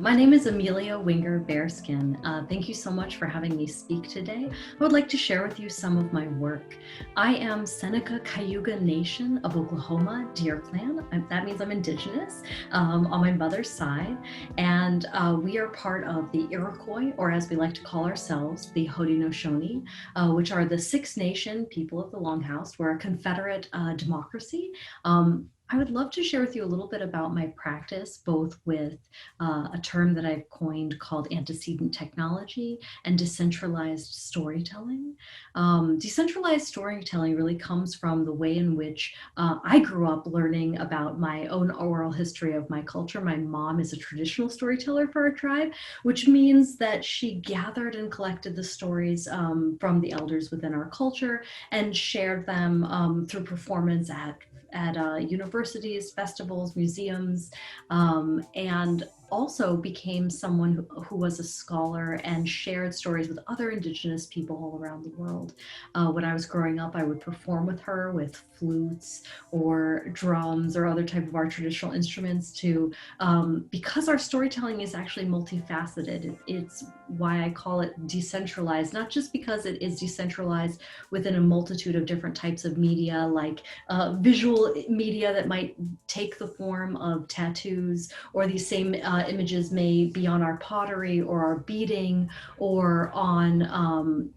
My name is Amelia Winger-Bearskin. Thank you so much for having me speak today. I would like to share with you some of my work. I am Seneca Cayuga Nation of Oklahoma, Deer Clan. That means I'm Indigenous on my mother's side. And we are part of the Iroquois, or as we like to call ourselves, the Haudenosaunee, which are the Six Nation people of the Longhouse. We're a Confederate democracy. I would love to share with you a little bit about my practice, both with a term that I've coined called antecedent technology and decentralized storytelling. Decentralized storytelling really comes from the way in which I grew up learning about my own oral history of my culture. My mom is a traditional storyteller for our tribe, which means that she gathered and collected the stories from the elders within our culture and shared them through performance at universities, festivals, museums, and also became someone who was a scholar and shared stories with other Indigenous people all around the world. When I was growing up, I would perform with her with flutes or drums or other type of our traditional instruments because our storytelling is actually multifaceted. It's why I call it decentralized, not just because it is decentralized within a multitude of different types of media, like visual media that might take the form of tattoos, or these same images may be on our pottery or our beading or on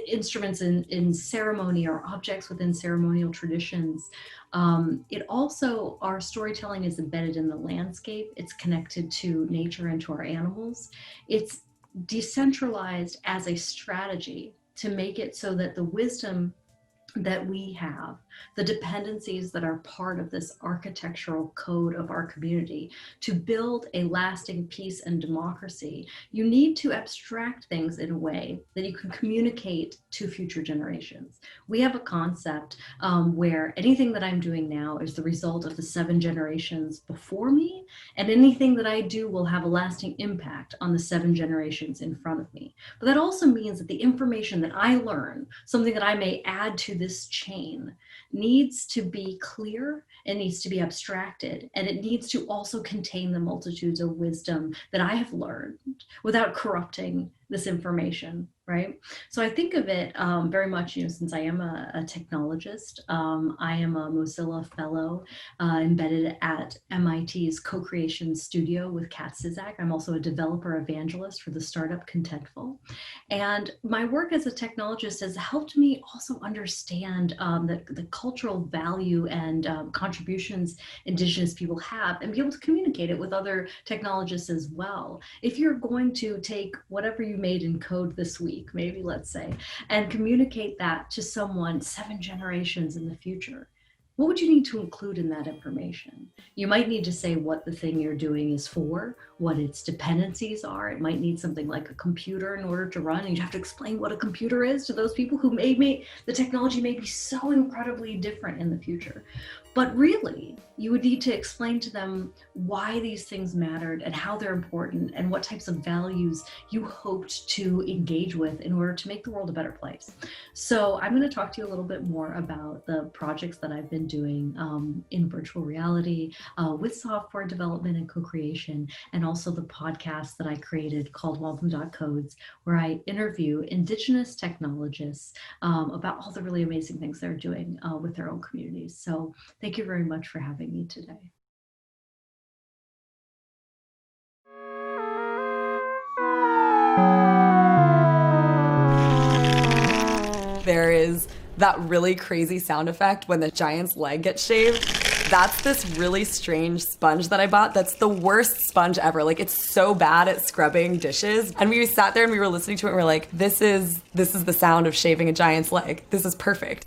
instruments in ceremony or objects within ceremonial traditions. Our storytelling is embedded in the landscape. It's connected to nature and to our animals. It's decentralized as a strategy to make it so that the wisdom that we have, the dependencies that are part of this architectural code of our community, to build a lasting peace and democracy, you need to abstract things in a way that you can communicate to future generations. We have a concept where anything that I'm doing now is the result of the 7 generations before me, and anything that I do will have a lasting impact on the 7 generations in front of me. But that also means that the information that I learn, something that I may add to this chain, needs to be clear, it needs to be abstracted, and it needs to also contain the multitudes of wisdom that I have learned without corrupting this information, right? So I think of it very much, since I am a technologist, I am a Mozilla fellow embedded at MIT's co-creation studio with Kat Sizak. I'm also a developer evangelist for the startup Contentful. And my work as a technologist has helped me also understand the cultural value and contributions Indigenous people have, and be able to communicate it with other technologists as well. If you're going to take whatever you made in code this week, maybe let's say, and communicate that to someone 7 generations in the future, what would you need to include in that information? You might need to say what the thing you're doing is for, what its dependencies are. It might need something like a computer in order to run, and you have to explain what a computer is to those people who the technology may be so incredibly different in the future. But really, you would need to explain to them why these things mattered and how they're important and what types of values you hoped to engage with in order to make the world a better place. So I'm going to talk to you a little bit more about the projects that I've been doing in virtual reality with software development and co-creation, and also the podcast that I created called Welcome.Codes, where I interview Indigenous technologists about all the really amazing things they're doing with their own communities. So thank you very much for having me today. There is that really crazy sound effect when the giant's leg gets shaved. That's this really strange sponge that I bought. That's the worst sponge ever. Like, it's so bad at scrubbing dishes. And we sat there and we were listening to it and we're like, this is the sound of shaving a giant's leg. This is perfect.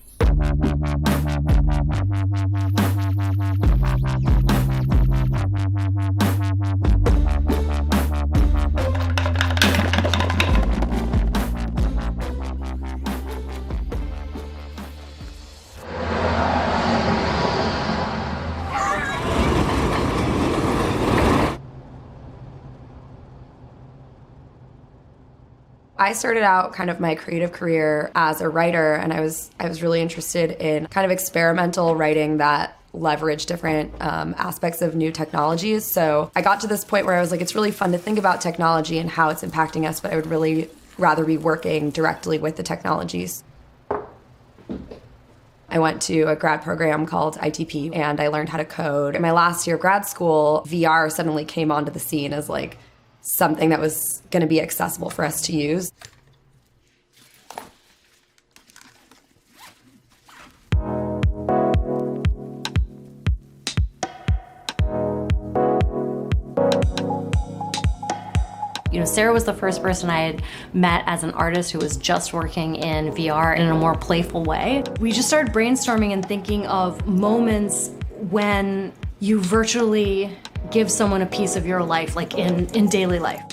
I started out kind of my creative career as a writer, and I was really interested in kind of experimental writing that leverage different aspects of new technologies. So I got to this point where I was like, it's really fun to think about technology and how it's impacting us, but I would really rather be working directly with the technologies. I went to a grad program called ITP, and I learned how to code. In my last year of grad school, VR suddenly came onto the scene as like something that was going to be accessible for us to use. Sarah was the first person I had met as an artist who was just working in VR in a more playful way. We just started brainstorming and thinking of moments when you virtually give someone a piece of your life, like in daily life.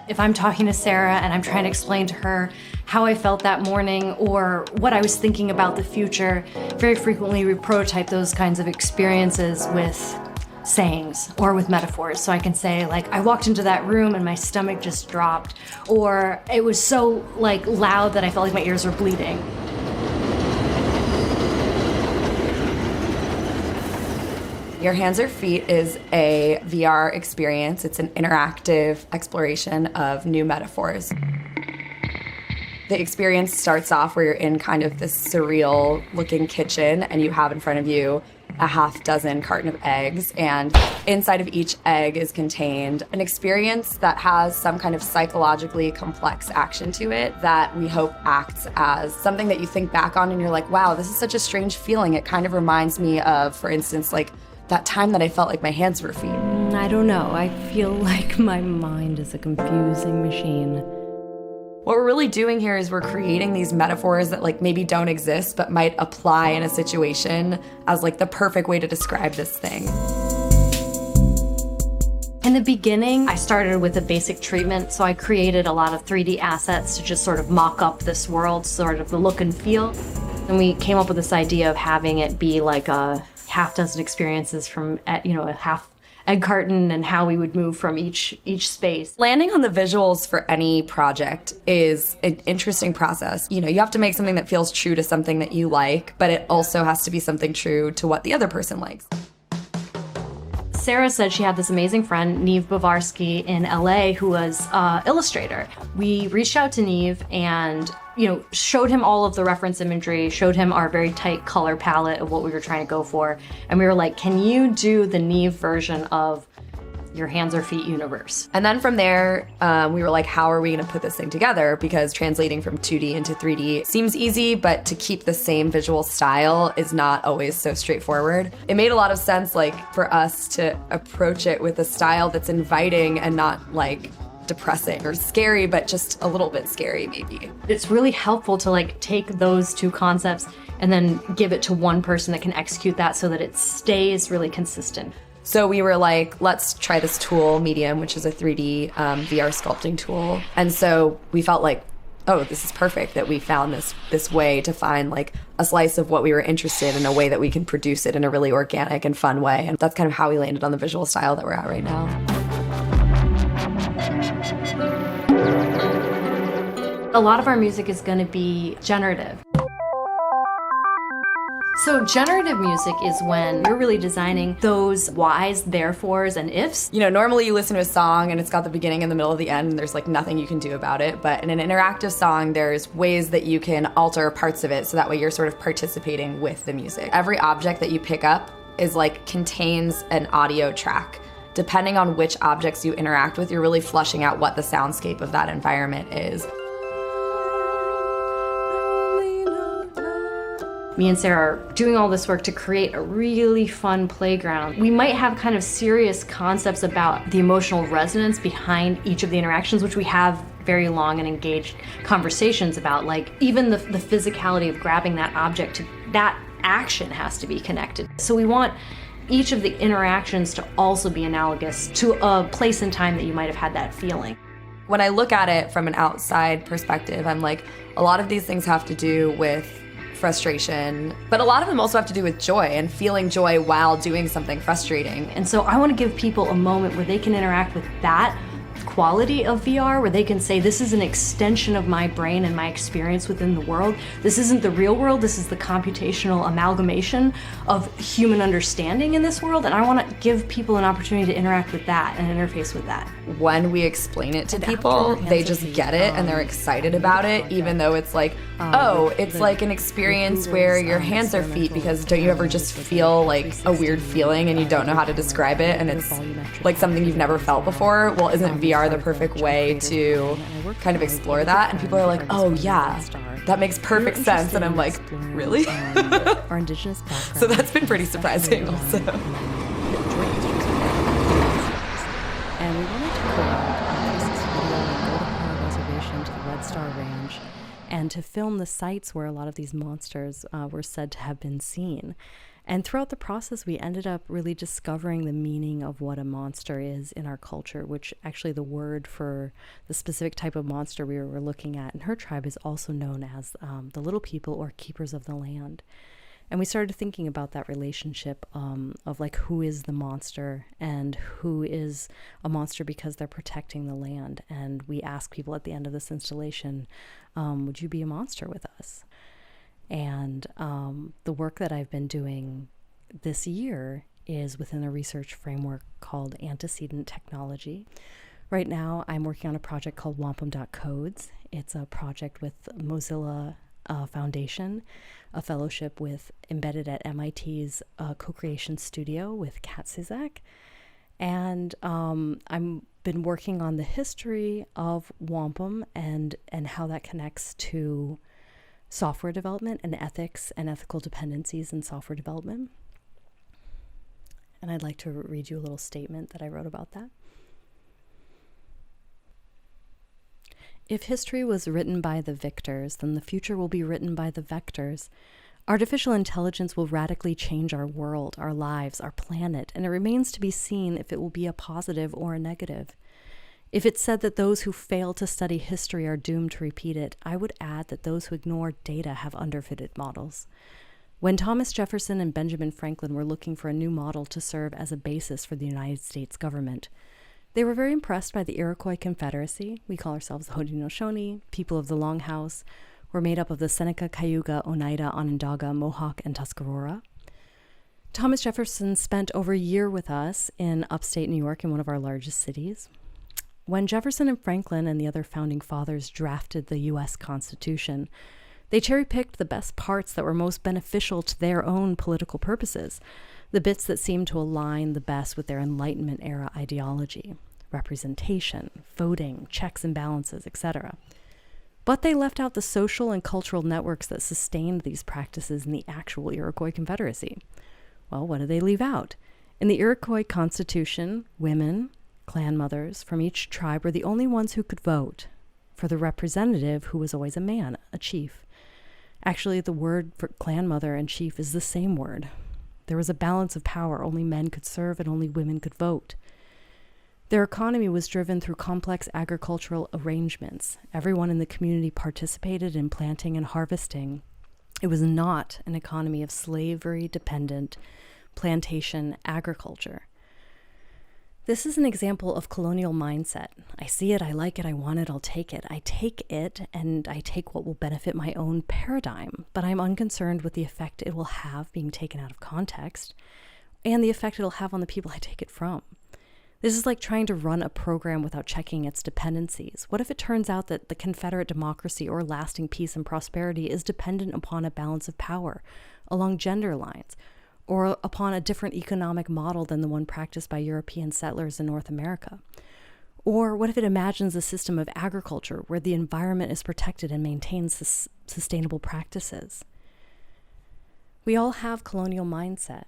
If I'm talking to Sarah and I'm trying to explain to her how I felt that morning or what I was thinking about the future, very frequently we prototype those kinds of experiences with sayings or with metaphors. So I can say, like, I walked into that room and my stomach just dropped, or it was so like loud that I felt like my ears were bleeding. Your Hands or Feet is a VR experience. It's an interactive exploration of new metaphors. The experience starts off where you're in kind of this surreal looking kitchen and you have in front of you a half dozen carton of eggs, and inside of each egg is contained an experience that has some kind of psychologically complex action to it that we hope acts as something that you think back on and you're like, wow, this is such a strange feeling. It kind of reminds me of, for instance, like that time that I felt like my hands were feet. I don't know. I feel like my mind is a confusing machine. What we're really doing here is we're creating these metaphors that like maybe don't exist but might apply in a situation as like the perfect way to describe this thing. In the beginning, I started with a basic treatment, so I created a lot of 3D assets to just sort of mock up this world, sort of the look and feel. And we came up with this idea of having it be like a half dozen experiences from, a half egg carton and how we would move from each space. Landing on the visuals for any project is an interesting process. You have to make something that feels true to something that you like, but it also has to be something true to what the other person likes. Sarah said she had this amazing friend, Neve Bavarsky in LA, who was an illustrator. We reached out to Neve and showed him all of the reference imagery, showed him our very tight color palette of what we were trying to go for. And we were like, can you do the Neve version of Your Hands or Feet universe? And then from there, we were like, how are we going to put this thing together? Because translating from 2D into 3D seems easy, but to keep the same visual style is not always so straightforward. It made a lot of sense, like, for us to approach it with a style that's inviting and not like depressing or scary, but just a little bit scary maybe. It's really helpful to like take those two concepts and then give it to one person that can execute that so that it stays really consistent. So we were like, let's try this tool, Medium, which is a 3D VR sculpting tool. And so we felt like, oh, this is perfect that we found this way to find like a slice of what we were interested in, a way that we can produce it in a really organic and fun way. And that's kind of how we landed on the visual style that we're at right now. A lot of our music is going to be generative. So generative music is when you're really designing those whys, therefores, and ifs. Normally you listen to a song and it's got the beginning and the middle of the end and there's like nothing you can do about it. But in an interactive song, there's ways that you can alter parts of it so that way you're sort of participating with the music. Every object that you pick up is like contains an audio track. Depending on which objects you interact with, you're really flushing out what the soundscape of that environment is. Me and Sarah are doing all this work to create a really fun playground. We might have kind of serious concepts about the emotional resonance behind each of the interactions, which we have very long and engaged conversations about. Like even the physicality of grabbing that object, to that action has to be connected. So we want each of the interactions to also be analogous to a place and time that you might have had that feeling. When I look at it from an outside perspective, I'm like, a lot of these things have to do with frustration, but a lot of them also have to do with joy and feeling joy while doing something frustrating. And so I want to give people a moment where they can interact with that quality of VR where they can say, this is an extension of my brain and my experience within the world. This isn't the real world, this is the computational amalgamation of human understanding in this world, and I want to give people an opportunity to interact with that and interface with that. When we explain it to people, they just get it and they're excited about it, even though it's like, oh, it's like an experience where your hands are feet, because don't you ever just feel like a weird feeling and you don't know how to describe it, and it's like something you've never felt before? Well, isn't VR the perfect way to kind of explore that? And people are like, oh yeah, that makes perfect sense. And I'm like, really? Our indigenous background. So that's been pretty surprising also. And we wanted to pull out this video and go to our reservation to the Red Star Range and to film the sites where a lot of these monsters were said to have been seen. And throughout the process, we ended up really discovering the meaning of what a monster is in our culture, which actually the word for the specific type of monster we were looking at in her tribe is also known as the little people, or keepers of the land. And we started thinking about that relationship of like, who is the monster and who is a monster because they're protecting the land. And we asked people at the end of this installation, would you be a monster with us? And the work that I've been doing this year is within a research framework called antecedent technology. Right now, I'm working on a project called wampum.codes. It's a project with Mozilla Foundation, a fellowship with embedded at MIT's co-creation studio with Kat Cizek. And I've been working on the history of wampum and how that connects to software development and ethics and ethical dependencies in software development. And I'd like to read you a little statement that I wrote about that. If history was written by the victors, then the future will be written by the vectors. Artificial intelligence will radically change our world, our lives, our planet, and it remains to be seen if it will be a positive or a negative. If it's said that those who fail to study history are doomed to repeat it, I would add that those who ignore data have underfitted models. When Thomas Jefferson and Benjamin Franklin were looking for a new model to serve as a basis for the United States government, they were very impressed by the Iroquois Confederacy. We call ourselves the Haudenosaunee, people of the Longhouse. We're made up of the Seneca, Cayuga, Oneida, Onondaga, Mohawk, and Tuscarora. Thomas Jefferson spent over a year with us in upstate New York in one of our largest cities. When Jefferson and Franklin and the other founding fathers drafted the U.S. Constitution, they cherry-picked the best parts that were most beneficial to their own political purposes, the bits that seemed to align the best with their Enlightenment-era ideology, representation, voting, checks and balances, etc. But they left out the social and cultural networks that sustained these practices in the actual Iroquois Confederacy. Well, what did they leave out? In the Iroquois Constitution, women, clan mothers from each tribe were the only ones who could vote for the representative, who was always a man, a chief. Actually, the word for clan mother and chief is the same word. There was a balance of power. Only men could serve and only women could vote. Their economy was driven through complex agricultural arrangements. Everyone in the community participated in planting and harvesting. It was not an economy of slavery-dependent plantation agriculture. This is an example of colonial mindset. I see it, I like it, I want it, I'll take it. I take it, and I take what will benefit my own paradigm, but I'm unconcerned with the effect it will have being taken out of context, and the effect it'll have on the people I take it from. This is like trying to run a program without checking its dependencies. What if it turns out that the Confederate democracy or lasting peace and prosperity is dependent upon a balance of power along gender lines, or upon a different economic model than the one practiced by European settlers in North America? Or what if it imagines a system of agriculture where the environment is protected and maintains sustainable practices? We all have colonial mindset,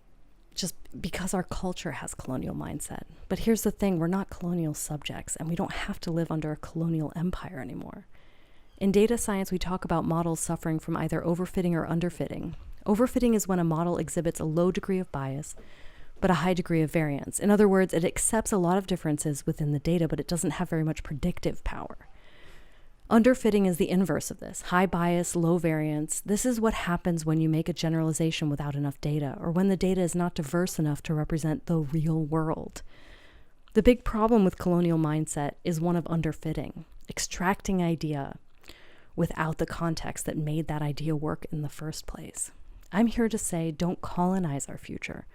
just because our culture has colonial mindset. But here's the thing, we're not colonial subjects, and we don't have to live under a colonial empire anymore. In data science, we talk about models suffering from either overfitting or underfitting. Overfitting is when a model exhibits a low degree of bias, but a high degree of variance. In other words, it accepts a lot of differences within the data, but it doesn't have very much predictive power. Underfitting is the inverse of this. High bias, low variance. This is what happens when you make a generalization without enough data, or when the data is not diverse enough to represent the real world. The big problem with colonial mindset is one of underfitting, extracting idea without the context that made that idea work in the first place. I'm here to say, don't colonize our future.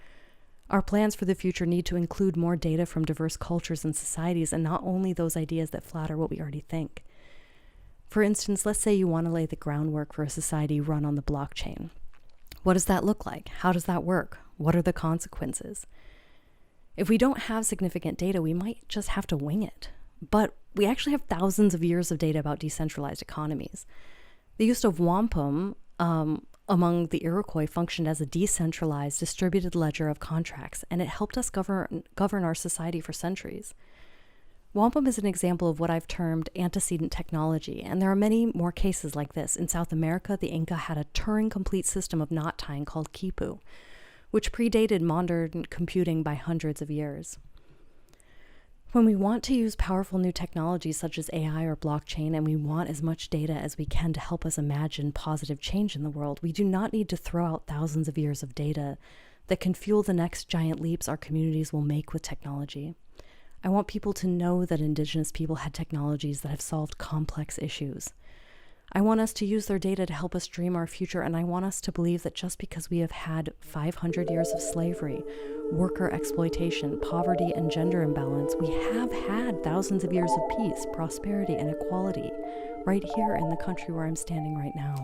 Our plans for the future need to include more data from diverse cultures and societies, and not only those ideas that flatter what we already think. For instance, let's say you want to lay the groundwork for a society run on the blockchain. What does that look like? How does that work? What are the consequences? If we don't have significant data, we might just have to wing it. But we actually have thousands of years of data about decentralized economies. The use of wampum among the Iroquois functioned as a decentralized, distributed ledger of contracts, and it helped us govern our society for centuries. Wampum is an example of what I've termed antecedent technology, and there are many more cases like this. In South America, the Inca had a Turing-complete system of knot tying called quipu, which predated modern computing by hundreds of years. When we want to use powerful new technologies such as AI or blockchain, and we want as much data as we can to help us imagine positive change in the world, we do not need to throw out thousands of years of data that can fuel the next giant leaps our communities will make with technology. I want people to know that Indigenous people had technologies that have solved complex issues. I want us to use their data to help us dream our future, and I want us to believe that just because we have had 500 years of slavery, worker exploitation, poverty, and gender imbalance, we have had thousands of years of peace, prosperity, and equality right here in the country where I'm standing right now.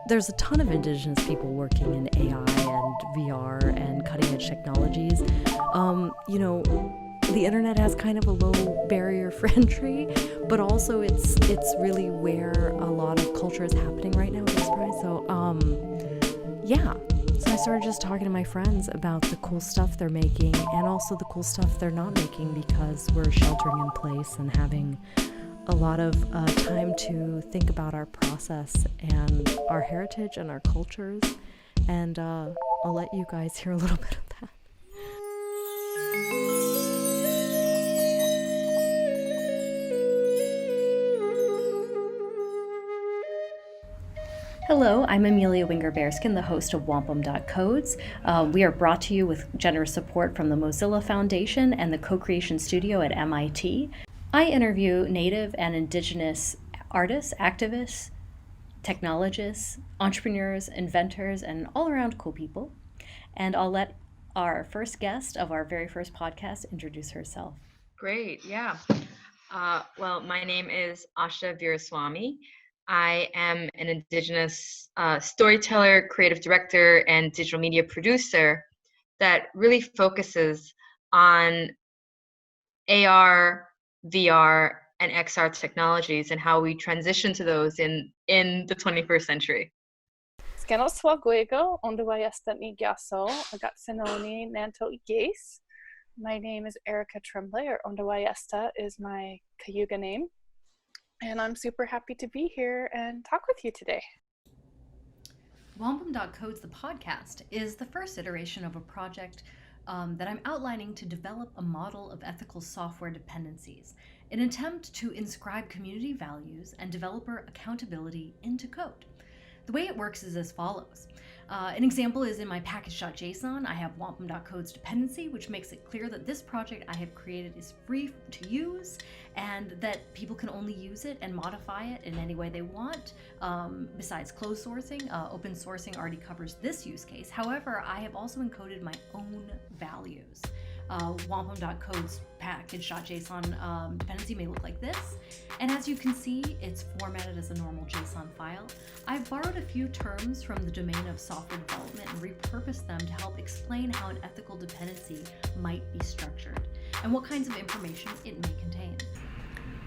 There's a ton of Indigenous people working in AI and VR and cutting-edge technologies. The internet has kind of a low barrier for entry, but also it's really where a lot of culture is happening right now, this prize. So I started just talking to my friends about the cool stuff they're making and also the cool stuff they're not making, because we're sheltering in place and having a lot of time to think about our process and our heritage and our cultures. And I'll let you guys hear a little bit of that. Hello, I'm Amelia Winger-Bearskin, the host of Wampum.Codes. We are brought to you with generous support from the Mozilla Foundation and the Co-Creation Studio at MIT. I interview Native and Indigenous artists, activists, technologists, entrepreneurs, inventors, and all-around cool people. And I'll let our first guest of our very first podcast introduce herself. Great, yeah. Well, my name is Asha Veeraswamy. I am an Indigenous storyteller, creative director, and digital media producer that really focuses on AR, VR, and XR technologies and how we transition to those in the 21st century. Skenos Swaguego, Ondawayesta Nigaso, Agatsenoni Nanto Igase. My name is Erica Tremblay, or Ondawayesta is my Cayuga name. And I'm super happy to be here and talk with you today. Wampum.Codes, the podcast, is the first iteration of a project that I'm outlining to develop a model of ethical software dependencies, an attempt to inscribe community values and developer accountability into code. The way it works is as follows. An example is in my package.json, I have Wampum.Codes dependency, which makes it clear that this project I have created is free to use and that people can only use it and modify it in any way they want. Besides closed sourcing, open sourcing already covers this use case. However, I have also encoded my own values. Wampum.Codes package.json dependency may look like this. And as you can see, it's formatted as a normal JSON file. I've borrowed a few terms from the domain of software development and repurposed them to help explain how an ethical dependency might be structured and what kinds of information it may contain.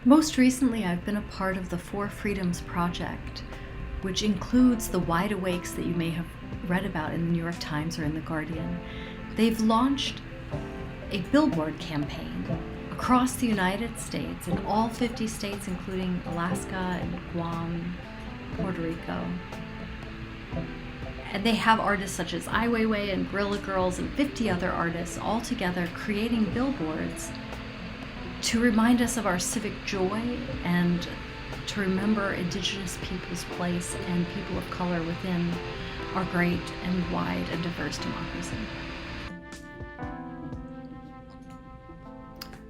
Most recently, I've been a part of the Four Freedoms Project, which includes the wide awakes that you may have read about in the New York Times or in The Guardian. They've launched a billboard campaign across the United States in all 50 states, including Alaska and Guam, Puerto Rico. And they have artists such as Ai Weiwei and Gorilla Girls and 50 other artists all together creating billboards to remind us of our civic joy and to remember Indigenous people's place and people of color within our great and wide and diverse democracy.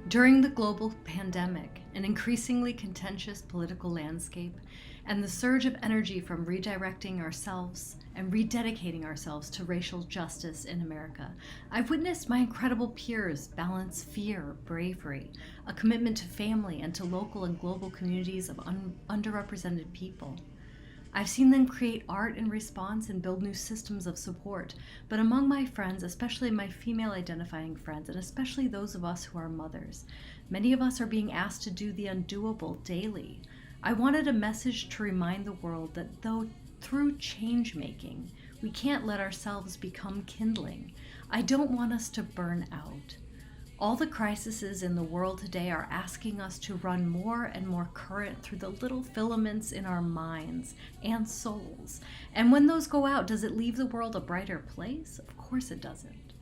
During the global pandemic, an increasingly contentious political landscape, and the surge of energy from redirecting ourselves and rededicating ourselves to racial justice in America, I've witnessed my incredible peers balance fear, bravery, a commitment to family and to local and global communities of underrepresented people. I've seen them create art in response and build new systems of support, but among my friends, especially my female identifying friends, and especially those of us who are mothers, many of us are being asked to do the undoable daily. I wanted a message to remind the world that though through change making, we can't let ourselves become kindling. I don't want us to burn out. All the crises in the world today are asking us to run more and more current through the little filaments in our minds and souls. And when those go out, does it leave the world a brighter place? Of course it doesn't.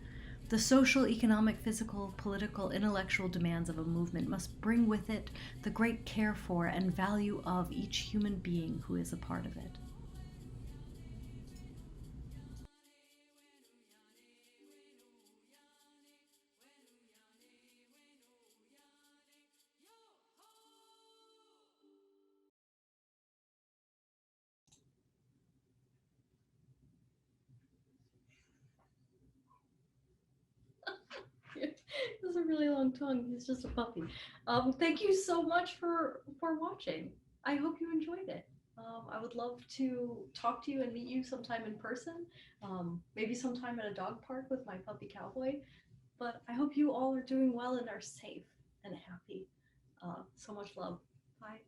The social, economic, physical, political, intellectual demands of a movement must bring with it the great care for and value of each human being who is a part of it. This is a really long tongue. He's just a puppy. Thank you so much for watching. I hope you enjoyed it. I would love to talk to you and meet you sometime in person. Maybe sometime at a dog park with my puppy Cowboy. But I hope you all are doing well and are safe and happy. So much love. Bye.